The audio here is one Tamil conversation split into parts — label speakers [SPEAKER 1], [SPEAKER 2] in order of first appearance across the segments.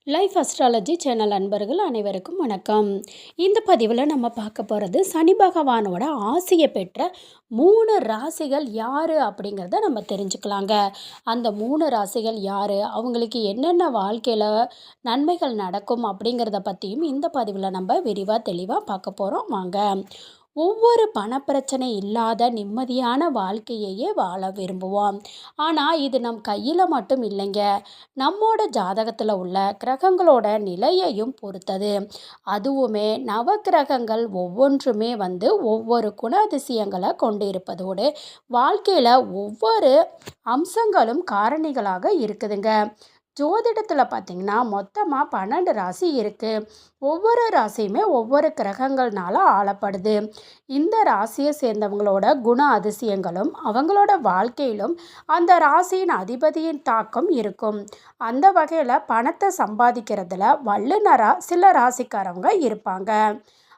[SPEAKER 1] லைஃப் அஸ்ட்ராலஜி சேனல் அன்பர்கள் அனைவருக்கும் வணக்கம். இந்த பதிவில் நம்ம பார்க்க போகிறது சனி பகவானோட ஆசையை பெற்ற 3 ராசிகள் யார் அப்படிங்கிறத நம்ம தெரிஞ்சுக்கலாங்க. அந்த 3 ராசிகள் யார், அவங்களுக்கு என்னென்ன வாழ்க்கையில் நன்மைகள் நடக்கும் அப்படிங்கிறத பற்றியும் இந்த பதிவில் நம்ம விரிவாக தெளிவாக பார்க்க போகிறோம். வாங்க. ஒவ்வொரு பணப்பிரச்சனை இல்லாத நிம்மதியான வாழ்க்கையையே வாழ விரும்புவோம். ஆனால் இது நம் கையில் மட்டும் இல்லைங்க, நம்மோட ஜாதகத்தில் உள்ள கிரகங்களோட நிலையையும் பொறுத்தது. அதுவுமே நவக்கிரகங்கள் ஒவ்வொன்றுமே ஒவ்வொரு குணாதிசயங்களை கொண்டு இருப்பதோடு வாழ்க்கையில் ஒவ்வொரு அம்சங்களும் காரணிகளாக இருக்குதுங்க. ஜோதிடத்தில் பார்த்திங்கன்னா மொத்தமாக 12 ராசி இருக்குது. ஒவ்வொரு ராசியுமே ஒவ்வொரு கிரகங்கள்னால ஆளப்படுது. இந்த ராசியை சேர்ந்தவங்களோட குண அதிசயங்களும் அவங்களோட வாழ்க்கையிலும் அந்த ராசியின் அதிபதியின் தாக்கம் இருக்கும். அந்த வகையில் பணத்தை சம்பாதிக்கிறதுல வல்லுநராக சில ராசிக்காரவங்க இருப்பாங்க.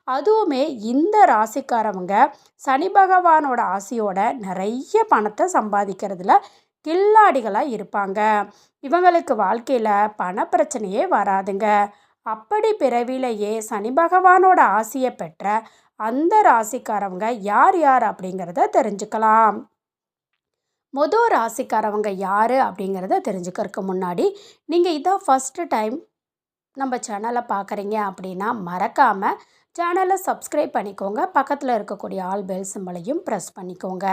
[SPEAKER 1] அதுவுமே இந்த ராசிக்காரவங்க சனி பகவானோட ஆசையோட நிறைய பணத்தை சம்பாதிக்கிறதுல கில்லாடிகளாக இருப்பாங்க. இவங்களுக்கு வாழ்க்கையில் பண பிரச்சனையே வராதுங்க. அப்படி பிறவிலேயே சனி பகவானோட ஆசையை பெற்ற அந்த ராசிக்காரவங்க யார் யார் அப்படிங்கிறத தெரிஞ்சுக்கலாம். முதல் ராசிக்காரவங்க யார் அப்படிங்கிறத தெரிஞ்சுக்கிறதுக்கு முன்னாடி நீங்கள் இதான் ஃபஸ்ட்டு டைம் நம்ம சேனலை பார்க்குறீங்க அப்படின்னா மறக்காமல் சேனலை சப்ஸ்கிரைப் பண்ணிக்கோங்க. பக்கத்தில் இருக்கக்கூடிய ஆல் பெல் சிம்பளையும் ப்ரெஸ் பண்ணிக்கோங்க.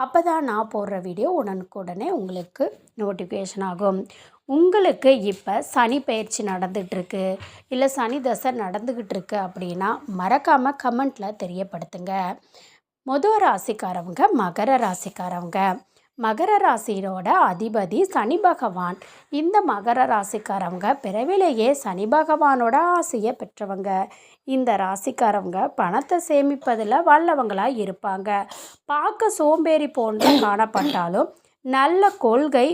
[SPEAKER 1] அப்போ தான் நான் போடுற வீடியோ உடனுக்குடனே உங்களுக்கு நோட்டிஃபிகேஷன் ஆகும். உங்களுக்கு இப்போ சனி பயிற்சி நடந்துகிட்ருக்கு, இல்லை சனி தசை நடந்துக்கிட்டு இருக்கு அப்படின்னா மறக்காமல் கமெண்ட்டில் தெரியப்படுத்துங்க. முதல் ராசிக்காரவங்க மகர ராசிக்காரவங்க. மகர ராசியோட அதிபதி சனி பகவான். இந்த மகர ராசிக்காரவங்க பிறவிலேயே சனி பகவானோட ஆசையை பெற்றவங்க. இந்த ராசிக்காரவங்க பணத்தை சேமிப்பதில் வல்லவங்களாக இருப்பாங்க. பார்க்க சோம்பேறி போன்று காணப்பட்டாலும் நல்ல கொள்கை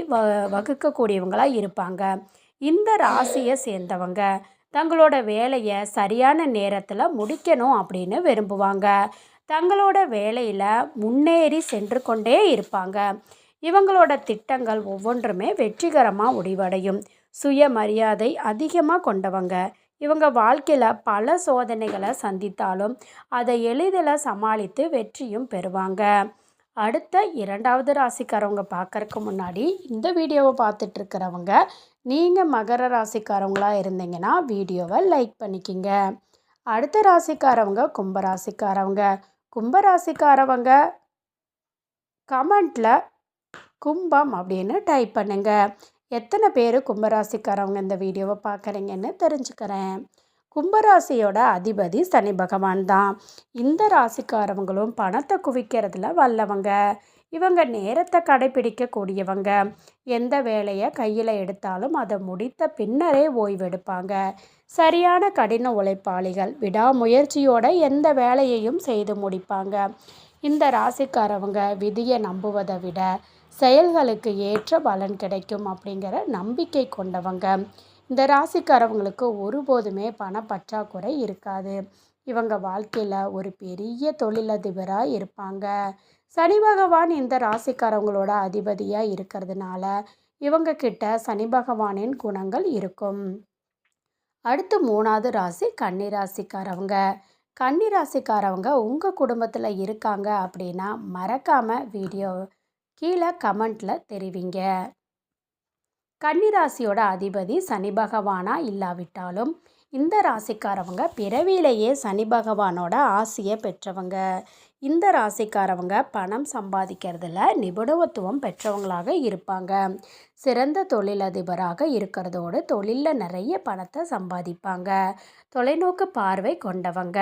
[SPEAKER 1] வகுக்கக்கூடியவங்களாக இருப்பாங்க. இந்த ராசியை சேர்ந்தவங்க தங்களோட வேலையை சரியான நேரத்தில் முடிக்கணும் அப்படின்னு விரும்புவாங்க. தங்களோட வேலையில் முன்னேறி சென்று கொண்டே இருப்பாங்க. இவங்களோட திட்டங்கள் ஒவ்வொன்றுமே வெற்றிகரமாக முடிவடையும். சுயமரியாதை அதிகமாக கொண்டவங்க. இவங்க வாழ்க்கையில் பல சோதனைகளை சந்தித்தாலும் அதை எளிதில் சமாளித்து வெற்றியும் பெறுவாங்க. அடுத்த 2வது ராசிக்காரவங்க பார்க்கறதுக்கு முன்னாடி இந்த வீடியோவை பார்த்துட்ருக்கிறவங்க நீங்கள் மகர ராசிக்காரவங்களாக இருந்தீங்கன்னா வீடியோவை லைக் பண்ணிக்கிங்க. அடுத்த ராசிக்காரவங்க கும்பராசிக்காரவங்க. கும்பராசிக்காரவங்க கமெண்ட்டில் கும்பம் அப்படின்னு டைப் பண்ணுங்க. எத்தனை பேர் கும்பராசிக்காரவங்க இந்த வீடியோவை பார்க்குறீங்கன்னு தெரிஞ்சுக்கிறேன். கும்பராசியோட அதிபதி சனி பகவான் தான். இந்த ராசிக்காரவங்களும் பணத்தை குவிக்கிறதுல வல்லவங்க. இவங்க நேரத்தை கடைபிடிக்கக்கூடியவங்க. எந்த வேலையை கையில் எடுத்தாலும் அதை முடித்த பின்னரே ஓய்வெடுப்பாங்க. சரியான கடின உழைப்பாளிகள். விடாமுயற்சியோட எந்த வேலையையும் செய்து முடிப்பாங்க. இந்த ராசிக்காரவங்க விதியை நம்புவதை விட செயல்களுக்கு ஏற்ற பலன் கிடைக்கும் அப்படிங்கிற நம்பிக்கை கொண்டவங்க. இந்த ராசிக்காரவங்களுக்கு ஒருபோதுமே பணப்பற்றாக்குறை இருக்காது. இவங்க வாழ்க்கையில் ஒரு பெரிய தொழிலதிபராக இருப்பாங்க. சனி பகவான் இந்த ராசிக்காரவங்களோட அதிபதியாக இருக்கிறதுனால இவங்க கிட்ட சனி பகவானின் குணங்கள் இருக்கும். அடுத்து 3வது ராசி கன்னிராசிக்காரவங்க. கன்னிராசிக்காரவங்க உங்கள் குடும்பத்தில் இருக்காங்க அப்படின்னா மறக்காமல் வீடியோ கீழே கமெண்ட்டில் தெரிவிங்க. கன்னிராசியோட அதிபதி சனி பகவானா இல்லாவிட்டாலும் இந்த ராசிக்காரவங்க பிறவியிலேயே சனி பகவானோட ஆசையை பெற்றவங்க. இந்த ராசிக்காரவங்க பணம் சம்பாதிக்கிறதுல நிபுணத்துவம் பெற்றவங்களாக இருப்பாங்க. சிறந்த தொழிலதிபராக இருக்கிறதோடு தொழிலில் நிறைய பணத்தை சம்பாதிப்பாங்க. தொலைநோக்கு பார்வை கொண்டவங்க.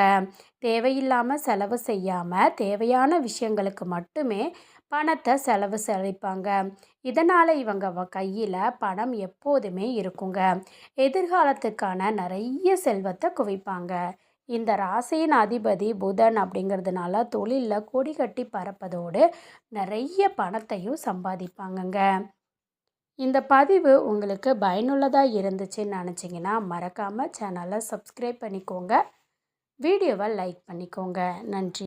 [SPEAKER 1] தேவையில்லாமல் செலவு செய்யாமல் தேவையான விஷயங்களுக்கு மட்டுமே பணத்தை செலவு செழிப்பாங்க. இதனால் இவங்க கையில் பணம் எப்போதுமே இருக்குங்க. எதிர்காலத்துக்கான நிறைய செல்வத்தை குவிப்பாங்க. இந்த ராசியின் அதிபதி புதன் அப்படிங்கிறதுனால தொழிலில் கொடி கட்டி பறப்பதோடு நிறைய பணத்தையும் சம்பாதிப்பாங்கங்க. இந்த பதிவு உங்களுக்கு பயனுள்ளதாக இருந்துச்சுன்னு நினச்சிங்கன்னா மறக்காமல் சேனலை சப்ஸ்கிரைப் பண்ணிக்கோங்க. வீடியோவை லைக் பண்ணிக்கோங்க. நன்றி.